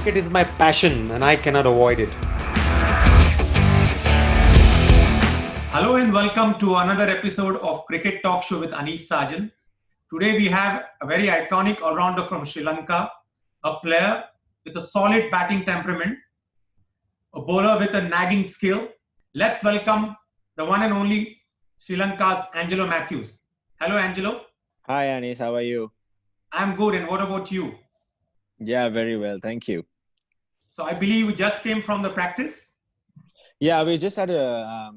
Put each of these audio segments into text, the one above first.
Cricket is my passion and I cannot avoid it. Hello and welcome to another episode of Cricket Talk Show with Anish Sajan. Today we have a very iconic all-rounder from Sri Lanka, a player with a solid batting temperament, a bowler with a nagging skill. Let's welcome the one and only Sri Lanka's Angelo Matthews. Hello, Angelo. Hi, Anis. How are you? I'm good. And what about you? Yeah, very well. Thank you. So I believe you just came from the practice. Yeah, we just had a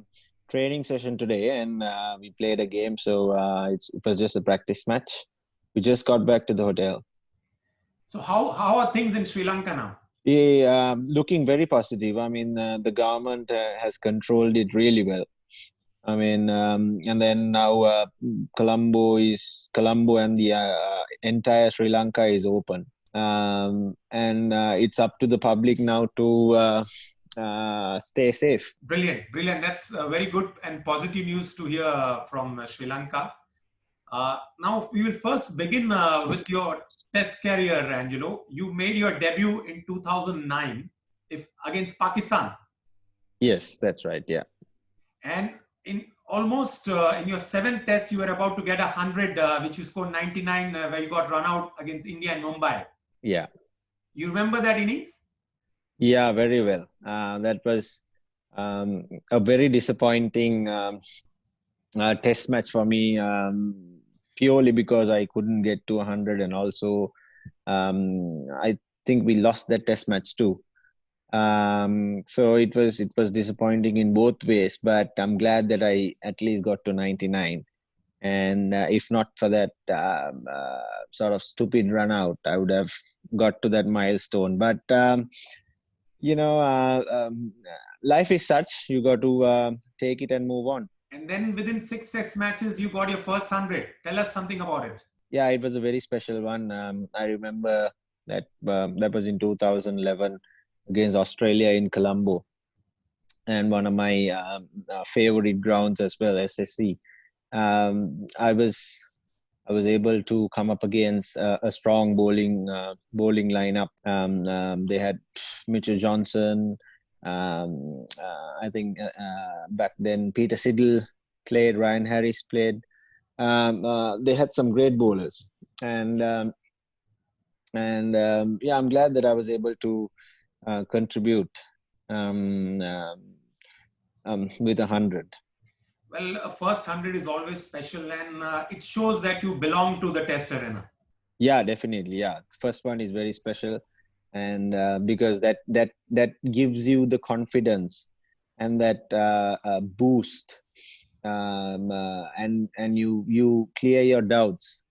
training session today and we played a game. So it was just a practice match. We just got back to the hotel. So how are things in Sri Lanka now? Yeah, looking very positive. I mean, the government has controlled it really well. I mean, and then now Colombo and the entire Sri Lanka is open. And it's up to the public now to stay safe. Brilliant. That's very good and positive news to hear from Sri Lanka. Now we will first begin with your Test career, Angelo. You made your debut in 2009 against Pakistan. Yes, that's right. Yeah. And in almost in your 7th Test, you were about to get 100, which you scored 99, where you got run out against India in Mumbai. Yeah. You remember that innings? Yeah, very well. That was a very disappointing Test match for me, purely because I couldn't get to 100, and also I think we lost that Test match too. So it was disappointing in both ways, but I'm glad that I at least got to 99. And if not for that sort of stupid run out, I would have got to that milestone. But life is such, you got to take it and move on. And then within 6 Test matches, you got your first 100. Tell us something about it. Yeah, it was a very special one. I remember that was in 2011 against Australia in Colombo, and one of my favorite grounds as well, SSC. I was able to come up against a strong bowling lineup. They had Mitchell Johnson. I think back then Peter Siddle played, Ryan Harris played. They had some great bowlers, and yeah, I'm glad that I was able to contribute with 100. Well, a first 100 is always special, and it shows that you belong to the Test arena. Yeah, definitely. Yeah, first one is very special, and because that gives you the confidence and that boost, and you clear your doubts,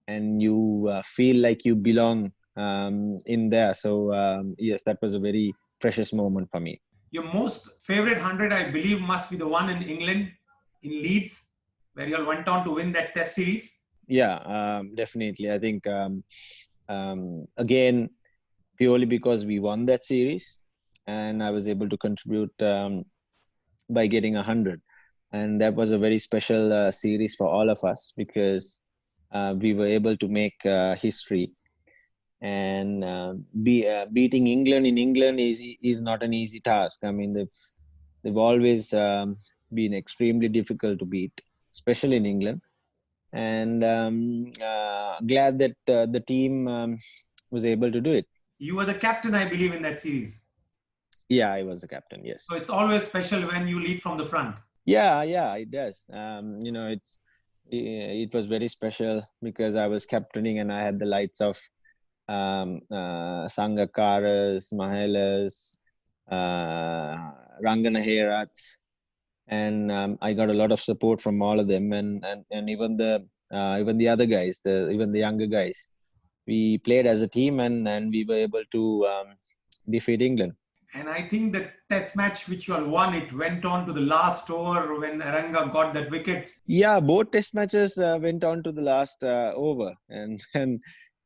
and you feel like you belong in there. So yes, that was a very precious moment for me. Your most favorite 100, I believe, must be the one in England, in Leeds, where you all went on to win that Test series. Yeah, definitely. I think again, purely because we won that series, and I was able to contribute by getting 100, and that was a very special series for all of us, because we were able to make history. And beating England in England is not an easy task. I mean, they've always been extremely difficult to beat, especially in England. And glad that the team was able to do it. You were the captain, I believe, in that series. Yeah, I was the captain. Yes. So it's always special when you lead from the front. Yeah, it does. It was very special because I was captaining and I had the lights of Sangakaras, Mahelas, Rangana Herats, and I got a lot of support from all of them, and even the other guys, even the younger guys. We played as a team, and we were able to defeat England. And I think the Test match which you all won, it went on to the last over when Aranga got that wicket. Yeah, both Test matches went on to the last over, and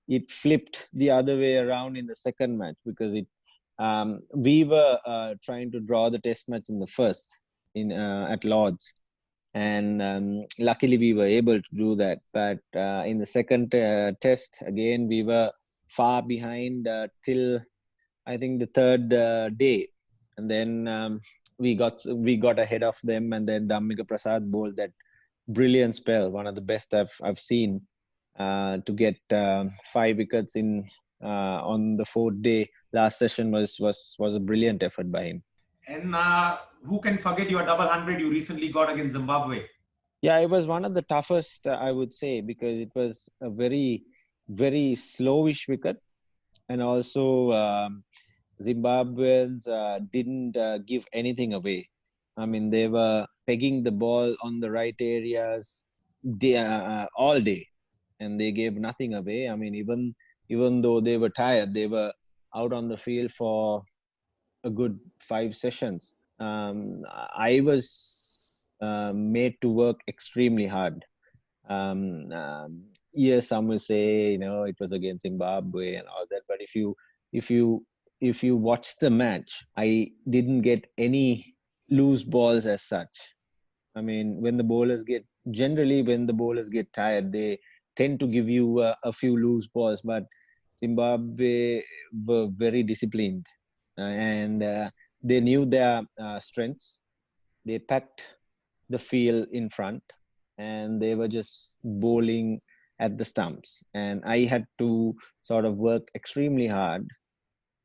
it flipped the other way around in the second match, because we were trying to draw the Test match in the first at Lord's, and luckily we were able to do that. But in the second Test, again, we were far behind till I think the third day, and then we got ahead of them, and then Dhammika Prasad bowled that brilliant spell, one of the best I've seen, to get 5 wickets in on the fourth day. Last session was a brilliant effort by him. And who can forget your double hundred you recently got against Zimbabwe? Yeah, it was one of the toughest, I would say, because it was a very, very slowish wicket, and also Zimbabweans didn't give anything away. I mean, they were pegging the ball on the right areas all day, and they gave nothing away. I mean, even though they were tired, they were out on the field for a good 5 sessions. I was made to work extremely hard. Yes, some will say, it was against Zimbabwe and all that, but if you watch the match, I didn't get any loose balls as such. I mean, when the bowlers get tired, they tend to give you a few loose balls, but Zimbabwe were very disciplined, and they knew their strengths. They packed the field in front, and they were just bowling at the stumps. And I had to sort of work extremely hard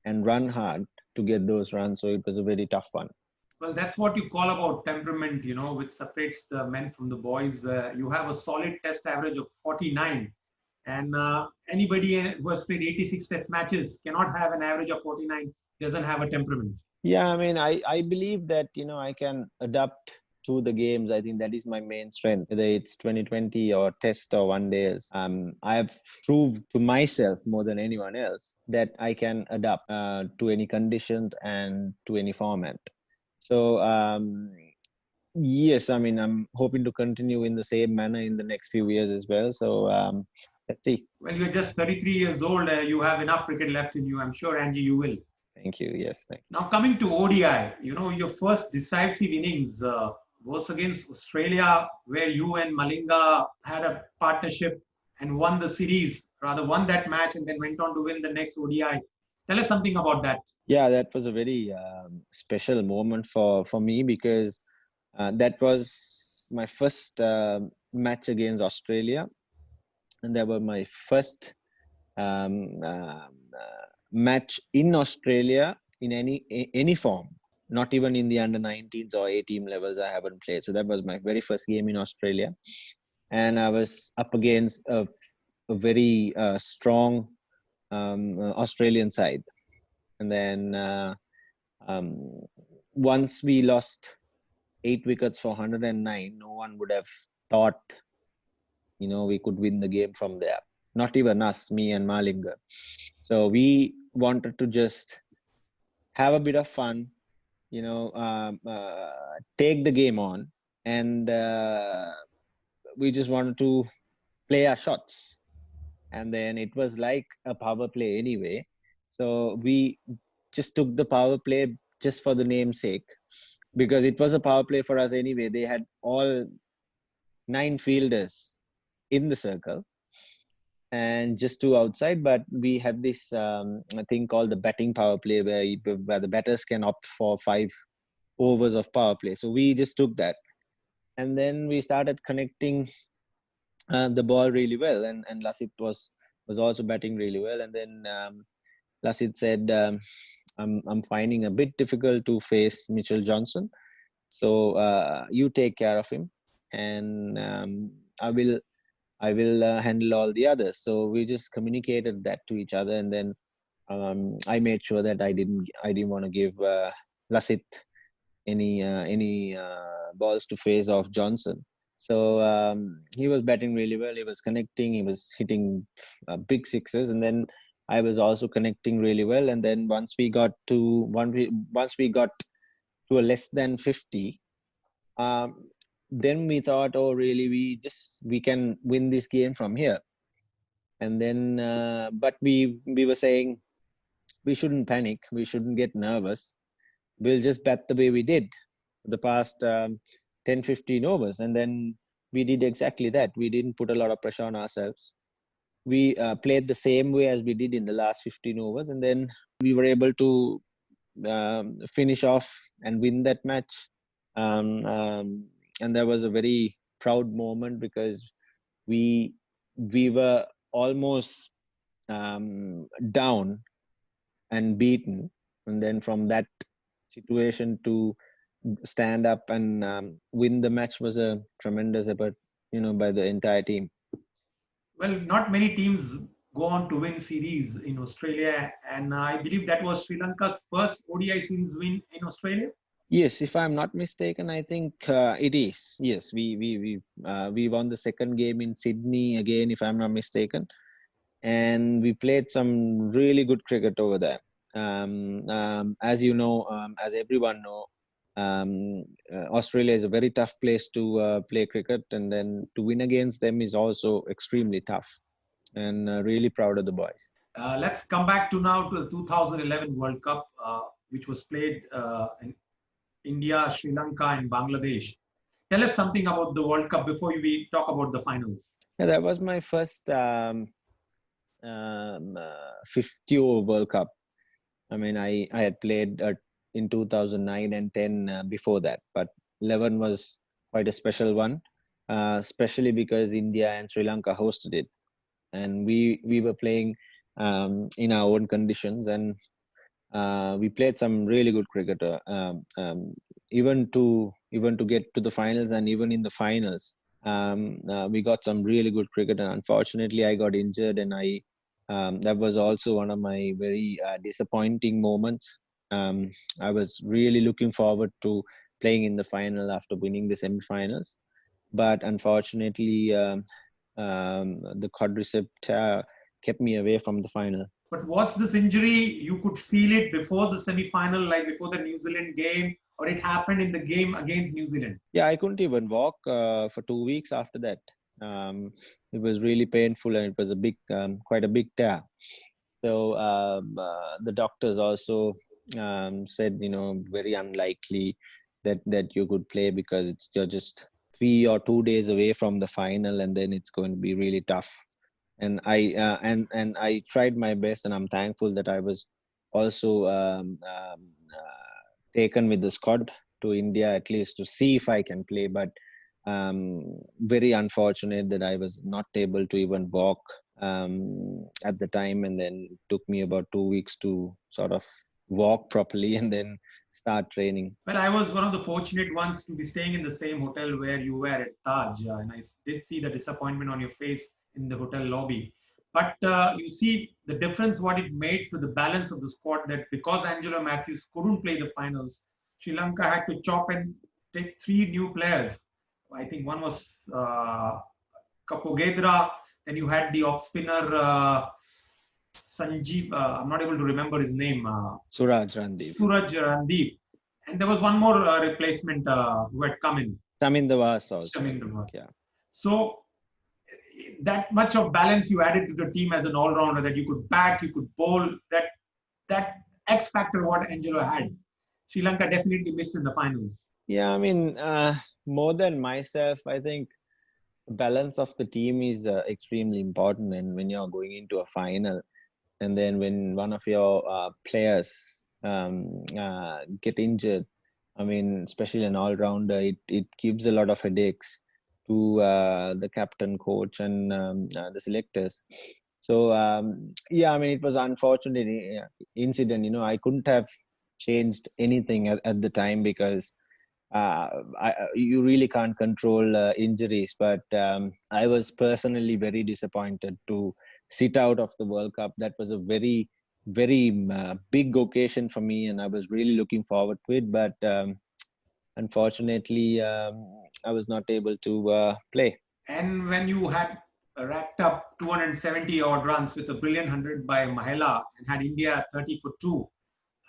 and run hard to get those runs. So it was a very tough one. Well, that's what you call about temperament, which separates the men from the boys. You have a solid test average of 49. And anybody who has played 86 test matches cannot have an average of 49, doesn't have a temperament. Yeah, I mean, I believe that, I can adapt to the games. I think that is my main strength, whether it's 2020 or test or one days. I have proved to myself more than anyone else that I can adapt to any conditions and to any format. So, yes, I mean, I'm hoping to continue in the same manner in the next few years as well. So, let's see. Well, you're just 33 years old. You have enough cricket left in you. I'm sure, Angie, you will. Thank you. Yes. Thank you. Now, coming to ODI, your first decisive innings was against Australia, where you and Malinga had a partnership and won the series, won that match, and then went on to win the next ODI. Tell us something about that. Yeah, that was a very special moment for me, because that was my first match against Australia, and that was my first match in Australia in any form. Not even in the under 19s or 18 levels I haven't played. So that was my very first game in Australia, and I was up against a very strong Australian side. And then once we lost 8 wickets for 109, no one would have thought, we could win the game from there. Not even us, me and Malinga. So we wanted to just have a bit of fun, take the game on, and we just wanted to play our shots. And then it was like a power play anyway. So we just took the power play just for the name's sake, because it was a power play for us anyway. They had all 9 fielders in the circle and just 2 outside, but we had this thing called the batting power play, where the batters can opt for 5 overs of power play. So we just took that, and then we started connecting the ball really well, and Lasith was also batting really well. And then Lasith said, I'm finding a bit difficult to face Mitchell Johnson, so you take care of him, and I will handle all the others. So we just communicated that to each other, and then I made sure that I didn't want to give Lasith any balls to face off Johnson. So he was batting really well. He was connecting. He was hitting big sixes, and then I was also connecting really well. And then once we got to a less than 50, then we thought, oh, really, we can win this game from here. And then, but we were saying we shouldn't panic. We shouldn't get nervous. We'll just bat the way we did the past 10-15 overs. And then we did exactly that. We didn't put a lot of pressure on ourselves. we played the same way as we did in the last 15 overs, and then we were able to finish off and win that match. And that was a very proud moment because we were almost down and beaten, and then from that situation to stand up and win the match was a tremendous effort, by the entire team. Well, not many teams go on to win series in Australia, and I believe that was Sri Lanka's first ODI series win in Australia. Yes, if I'm not mistaken, I think it is. Yes, we won the second game in Sydney again, if I'm not mistaken, and we played some really good cricket over there. As you know, as everyone know, Australia is a very tough place to play cricket, and then to win against them is also extremely tough. And really proud of the boys. Let's come back to now to the 2011 World Cup, which was played in India, Sri Lanka, and Bangladesh. Tell us something about the World Cup before we talk about the finals. Yeah, that was my first 50 over World Cup. I mean, I had played in 2009 and 10 before that, but 11 was quite a special one, especially because India and Sri Lanka hosted it, and we were playing in our own conditions, and we played some really good cricket. Even to get to the finals, and even in the finals, we got some really good cricket. And unfortunately, I got injured, and that was also one of my very disappointing moments. I was really looking forward to playing in the final after winning the semi-finals, but unfortunately, the quadricep tear kept me away from the final. But was this injury, you could feel it before the semi-final, like before the New Zealand game, or it happened in the game against New Zealand? Yeah, I couldn't even walk for 2 weeks after that. It was really painful, and it was quite a big tear. So the doctors also said, very unlikely that you could play because you're just 3 or 2 days away from the final, and then it's going to be really tough. And I tried my best, and I'm thankful that I was also taken with the squad to India, at least to see if I can play. But very unfortunate that I was not able to even walk at the time, and then it took me about 2 weeks to sort of walk properly and then start training. Well, I was one of the fortunate ones to be staying in the same hotel where you were at Taj, and I did see the disappointment on your face in the hotel lobby. But you see the difference what it made to the balance of the squad, that because Angelo Matthews couldn't play the finals, Sri Lanka had to chop and take 3 new players. I think one was Kapogedra, then you had the off spinner Sanjeev, I'm not able to remember his name. Suraj Randeep. And there was one more replacement who had come in. Tamin Vas also. Yeah. So that much of balance you added to the team as an all-rounder, that you could bat, you could bowl, that X factor what Angelo had, Sri Lanka definitely missed in the finals. Yeah, I mean, more than myself, I think balance of the team is extremely important. And when you're going into a final, and then when one of your players get injured, I mean, especially an all-rounder, it gives a lot of headaches to the captain, coach, and the selectors. So yeah, I mean, it was an unfortunate incident. I couldn't have changed anything at the time because you really can't control injuries. But I was personally very disappointed to sit out of the World Cup. That was a very, very big occasion for me, and I was really looking forward to it. But unfortunately, I was not able to play. And when you had racked up 270 odd runs with a brilliant 100 by Mahela and had India 30 for 2,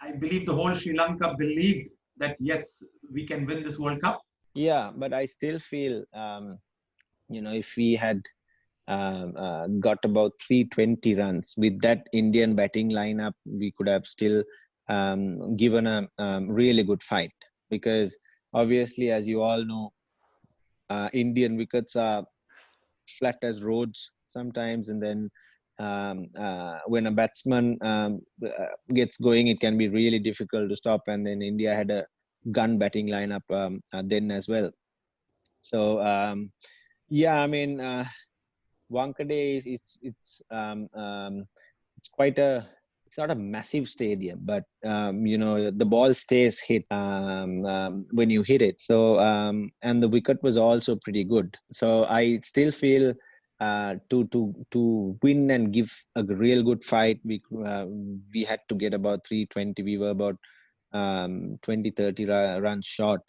I believe the whole Sri Lanka believed that yes, we can win this World Cup. Yeah, but I still feel, if we had got about 320 runs with that Indian batting lineup, we could have still given a really good fight. Because obviously, as you all know, Indian wickets are flat as roads, sometimes, and then when a batsman gets going, it can be really difficult to stop. And then India had a gun batting lineup then as well. So yeah, I mean, Wankhede is it's quite a, it's not a massive stadium, but the ball stays hit when you hit it. So and the wicket was also pretty good. So I still feel to win and give a real good fight, we had to get about 320. We were about 20-30 runs short.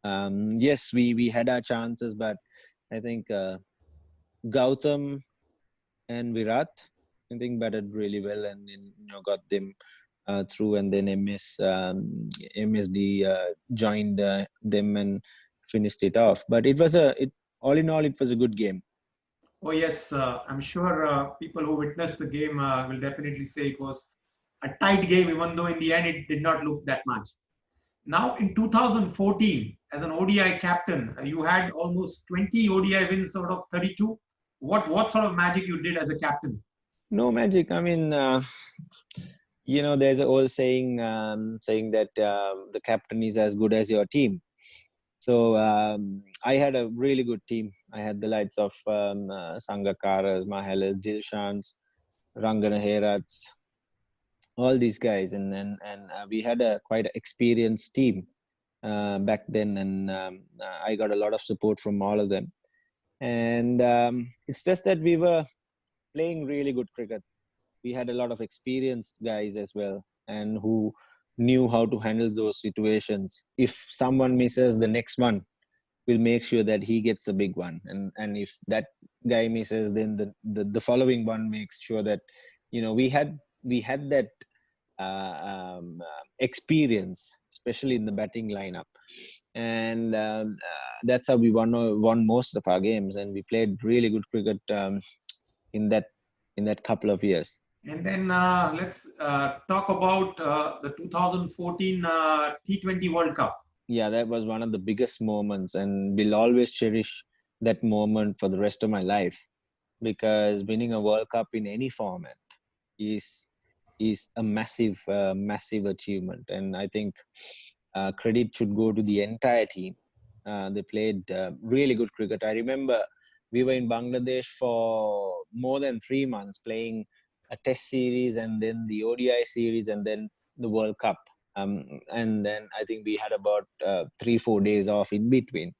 Yes, we had our chances, but I think Gautam and Virat, I think, batted really well and got them through, and then MSD joined them and finished it off. But it was all in all, it was a good game. Oh yes, I'm sure people who witnessed the game will definitely say it was a tight game, even though in the end it did not look that much. Now in 2014, as an ODI captain, you had almost 20 ODI wins out of 32. What sort of magic you did as a captain? No magic. I mean, there's an old saying saying that the captain is as good as your team. So I had a really good team. I had the likes of Sangakkara, Mahela, Dilshans, Rangana Herats, all these guys, and we had a quite experienced team back then, and I got a lot of support from all of them. And it's just that we were playing really good cricket. We had a lot of experienced guys as well, and who knew how to handle those situations. If someone misses, the next one will make sure that he gets a big one, and if that guy misses, then the following one makes sure that we had that experience, especially in the batting lineup. And that's how we won most of our games, and we played really good cricket in that couple of years. And then let's talk about the 2014 T20 World Cup. Yeah, that was one of the biggest moments, and will always cherish that moment for the rest of my life, because winning a World Cup in any format is a massive achievement. And I think credit should go to the entire team. They played really good cricket. I remember we were in Bangladesh for more than 3 months playing a test series, and then the ODI series, and then the World Cup. And then I think we had about 3-4 days off in between.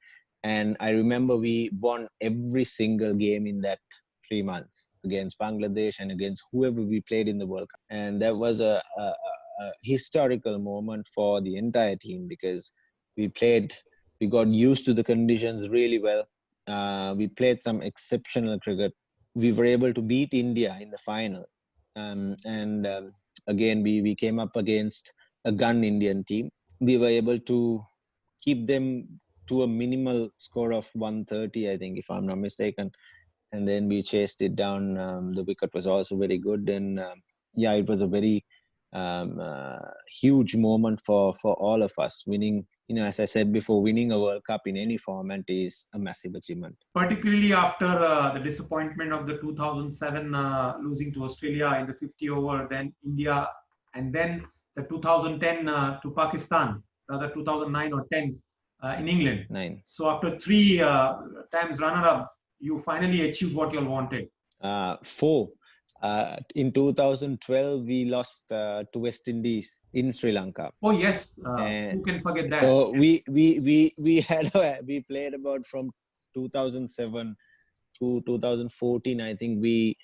And I remember we won every single game in that 3 months against Bangladesh and against whoever we played in the World Cup. And that was a historical moment for the entire team, because we got used to the conditions really well. We played some exceptional cricket. We were able to beat India in the final. Again, we came up against a gun Indian team. We were able to keep them to a minimal score of 130, I think, if I'm not mistaken. And then we chased it down. The wicket was also very good. And yeah, it was a very huge moment for all of us. Winning, as I said before, winning a World Cup in any format is a massive achievement. Particularly after the disappointment of the 2007 losing to Australia in the 50 over, then India, and then the 2010 to Pakistan, rather 2009 or 10 in England. 9. So after 3 times runner-up, you finally achieved what you all wanted. 4. In 2012, we lost to West Indies in Sri Lanka. Oh yes, who can forget that? So we played about from 2007 to 2014. I think we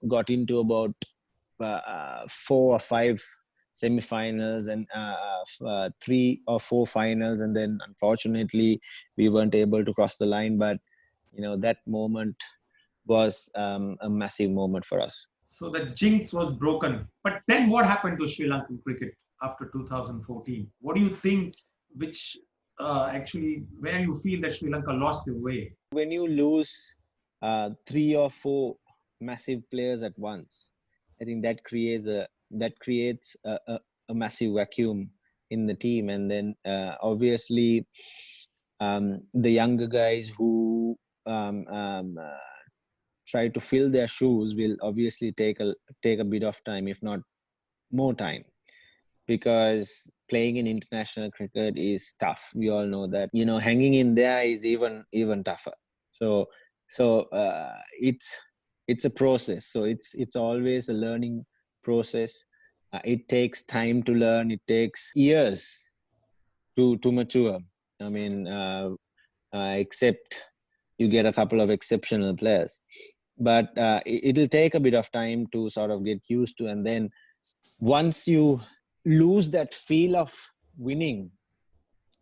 got into about 4 or 5 semi-finals and 3 or 4 finals, and then unfortunately we weren't able to cross the line. But that moment was a massive moment for us. So the jinx was broken. But then what happened to Sri Lankan cricket after 2014? What do you think, which actually, where you feel that Sri Lanka lost their way? When you lose 3 or 4 massive players at once, I think that creates a massive vacuum in the team. And then obviously the younger guys who try to fill their shoes will obviously take a bit of time, if not more time, because playing in international cricket is tough. We all know that. Hanging in there is even tougher. So it's a process. So it's always a learning process. It takes time to learn. It takes years to mature. I mean, except you get a couple of exceptional players, but it'll take a bit of time to sort of get used to. And then once you lose that feel of winning,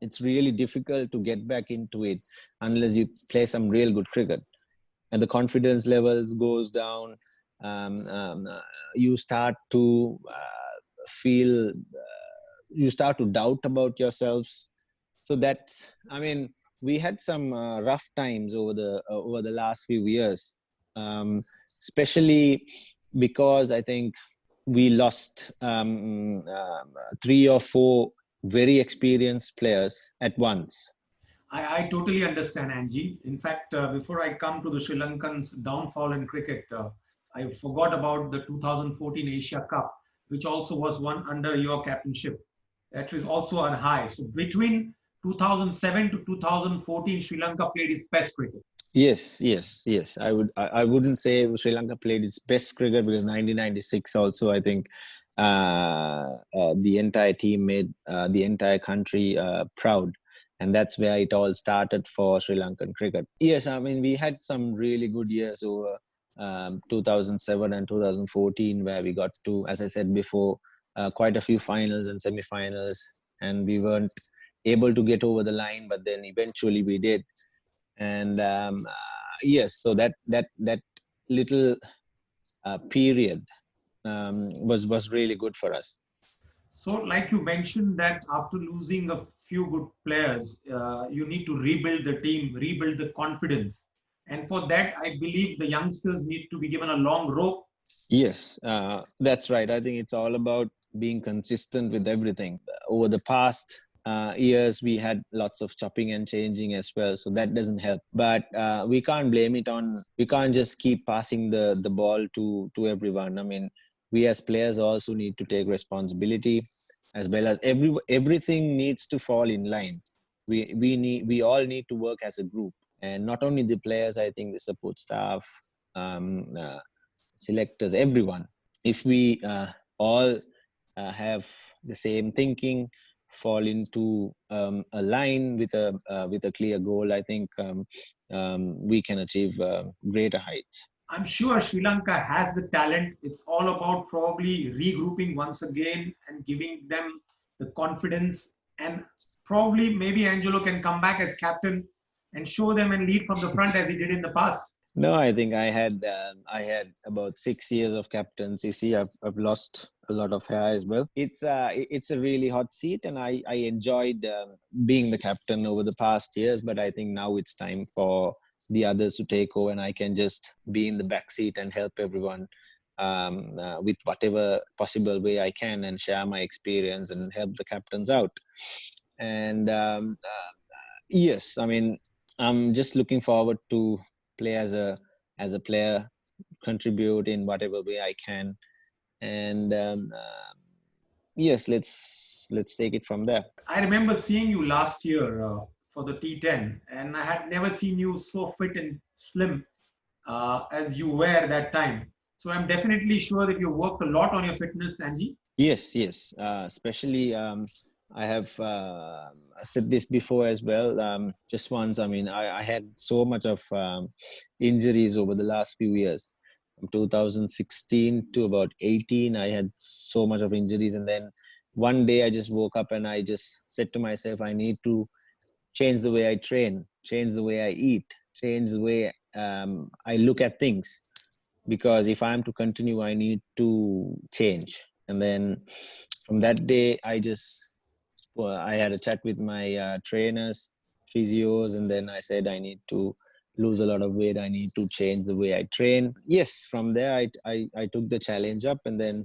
it's really difficult to get back into it unless you play some real good cricket, and the confidence levels goes down. You start to feel you start to doubt about yourselves. So that's, I mean, we had some rough times over the last few years, especially because I think we lost 3 or 4 very experienced players at once. I totally understand, Angie. In fact, before I come to the Sri Lankans' downfall in cricket, I forgot about the 2014 Asia Cup, which also was won under your captainship. That was also on high. So between 2007 to 2014, Sri Lanka played its best cricket. Yes. I wouldn't say Sri Lanka played its best cricket, because 1996 also, I think the entire team made the entire country proud. And that's where it all started for Sri Lankan cricket. Yes, I mean, we had some really good years over 2007 and 2014, where we got to, as I said before, quite a few finals and semi-finals, and we weren't able to get over the line, but then eventually we did. And yes, so that little period was really good for us. So, like you mentioned, that after losing a few good players, you need to rebuild the team, rebuild the confidence. And for that, I believe the youngsters need to be given a long rope. Yes, that's right. I think it's all about being consistent with everything. Over the past years, we had lots of chopping and changing as well, so that doesn't help. But we can't blame it on. We can't just keep passing the ball to everyone. I mean, we as players also need to take responsibility, as well as everything needs to fall in line. We all need to work as a group, and not only the players. I think the support staff, selectors, everyone. If we all have the same thinking, fall into a line with a clear goal, I think we can achieve greater heights. I'm sure Sri Lanka has the talent. It's all about probably regrouping once again and giving them the confidence. And probably maybe Angelo can come back as captain and show them and lead from the front as he did in the past. No, I think I had about 6 years of captaincy. See, I've lost a lot of hair as well. It's a really hot seat, and I enjoyed being the captain over the past years. But I think now it's time for the others to take over, and I can just be in the back seat and help everyone with whatever possible way I can, and share my experience and help the captains out. And yes, I mean, I'm just looking forward to play as a player, contribute in whatever way I can, and yes, let's take it from there. I remember seeing you last year for the T10, and I had never seen you so fit and slim as you were at that time. So I'm definitely sure that you worked a lot on your fitness, Angie. Yes, especially I have said this before as well. Just once, I mean, I had so much of injuries over the last few years. From 2016 to about 18, I had so much of injuries. And then one day I just woke up and I just said to myself, I need to change the way I train, change the way I eat, change the way I look at things. Because if I'm to continue, I need to change. And then from that day, I had a chat with my trainers, physios, and then I said I need to lose a lot of weight. I need to change the way I train. Yes, from there I took the challenge up, and then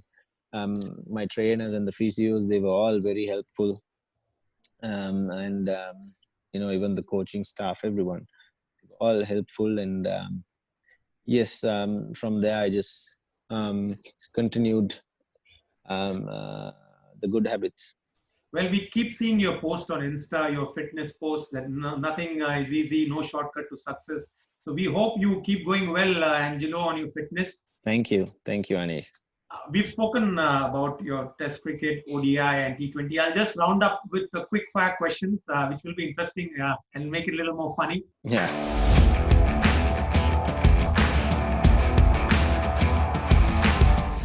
my trainers and the physios, they were all very helpful, and even the coaching staff, everyone, all helpful, and yes, from there I just continued the good habits. Well, we keep seeing your post on Insta, your fitness posts that nothing is easy, no shortcut to success. So we hope you keep going well, Angelo, on your fitness. Thank you, Anis. We've spoken about your Test cricket, ODI, and T20. I'll just round up with the quick fire questions, which will be interesting and make it a little more funny. Yeah.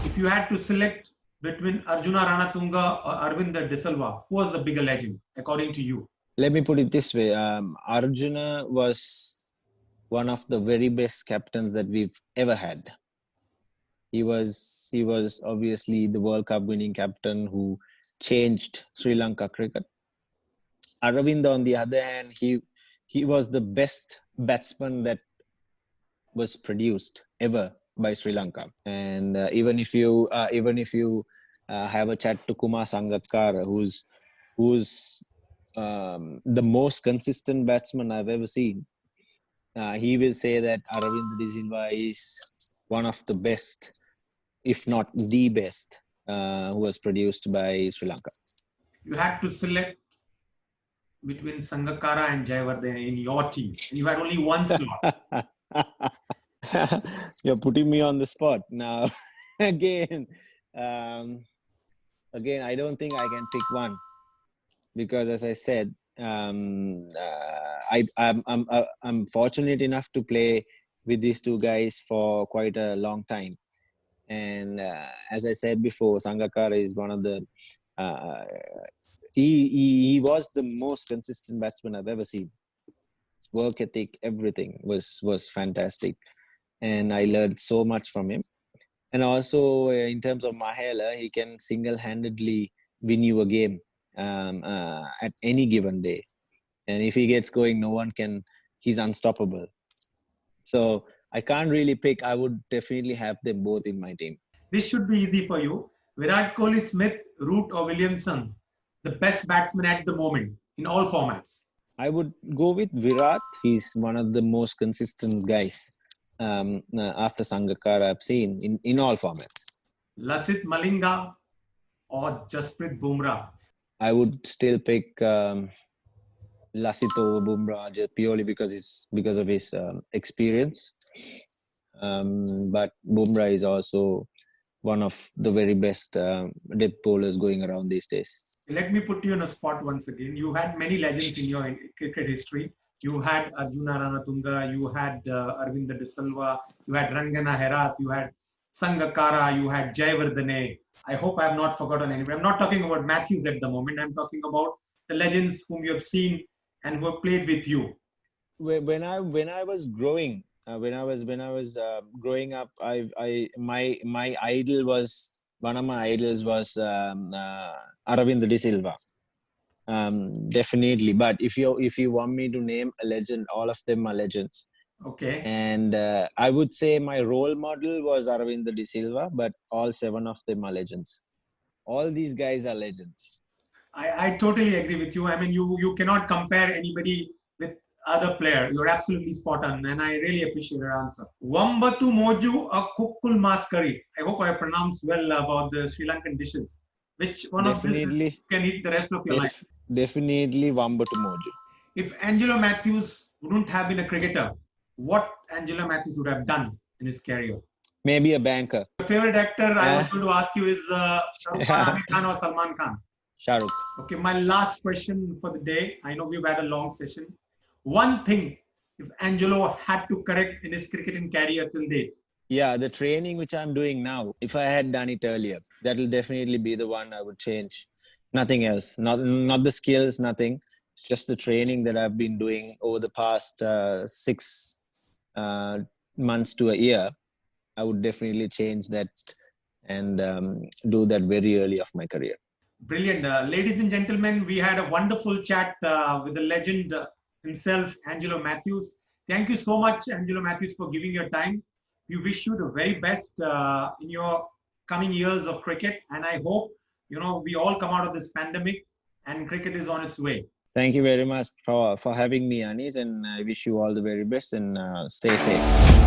If you had to select between Arjuna Ranatunga or Arvind De Silva, who was the bigger legend, according to you? Let me put it this way. Arjuna was one of the very best captains that we've ever had. He was obviously the World Cup winning captain who changed Sri Lanka cricket. Aravinda, on the other hand, he was the best batsman that was produced ever by Sri Lanka. And even if you have a chat to Kumar Sangakkara, who's the most consistent batsman I've ever seen, he will say that Aravind De Silva is one of the best, if not the best, who was produced by Sri Lanka. You had to select between Sangakkara and Jayawardene in your team, and you had only one slot. You're putting me on the spot now. Again, I don't think I can pick one because, as I said, I'm fortunate enough to play with these two guys for quite a long time. And as I said before, Sangakkara is one of the he was the most consistent batsman I've ever seen. His work ethic, everything was fantastic, and I learned so much from him. And also in terms of Mahela, he can single-handedly win you a game at any given day, and if he gets going, no one can. He's unstoppable. So I can't really pick. I would definitely have them both in my team. This should be easy for you. Virat Kohli, Smith, Root, or Williamson, the best batsman at the moment in all formats? I would go with Virat. He's one of the most consistent guys after Sangakkara I've seen in all formats. Lasith Malinga or Jasprit Bumrah? I would still pick Lasith over Bumrah just purely because of his experience. But Bumrah is also one of the very best death bowlers going around these days. Let me put you on a spot once again. You had many legends in your cricket history. You had Arjuna Ranatunga, you had Arvind De Silva, you had Rangana Herath, you had Sangakkara, you had Jayawardene. I hope I have not forgotten anybody. I'm not talking about Matthews at the moment. I'm talking about the legends whom you have seen and who have played with you. When I was growing, when I was growing up, my idol was one of my idols was Aravind De Silva. Definitely, but if you want me to name a legend, all of them are legends. Okay. And I would say my role model was Aravind De Silva, but all 7 of them are legends. All these guys are legends. I totally agree with you. I mean, you cannot compare anybody with other player. You're absolutely spot on, and I really appreciate your answer. Wambatu Moju or Kukkul Mas curry. I hope I pronounced well about the Sri Lankan dishes. Which one of these you can eat the rest of your life? Definitely Wambatu Moju. If Angelo Matthews wouldn't have been a cricketer, what Angelo Matthews would have done in his career? Maybe a banker. Your favorite actor I was going to ask you is Amir Khan or Salman Khan? Shah Rukh. Okay, my last question for the day. I know we've had a long session. One thing, if Angelo had to correct in his cricketing career till date. Yeah, the training which I'm doing now, if I had done it earlier, that will definitely be the one I would change. Nothing else. Not the skills, nothing. It's just the training that I've been doing over the past 6 months to a year. I would definitely change that and do that very early of my career. Brilliant. Ladies and gentlemen, we had a wonderful chat with the legend himself, Angelo Matthews. Thank you so much, Angelo Matthews, for giving your time. We wish you the very best in your coming years of cricket. And I hope, we all come out of this pandemic and cricket is on its way. Thank you very much for having me, Anis. And I wish you all the very best and stay safe.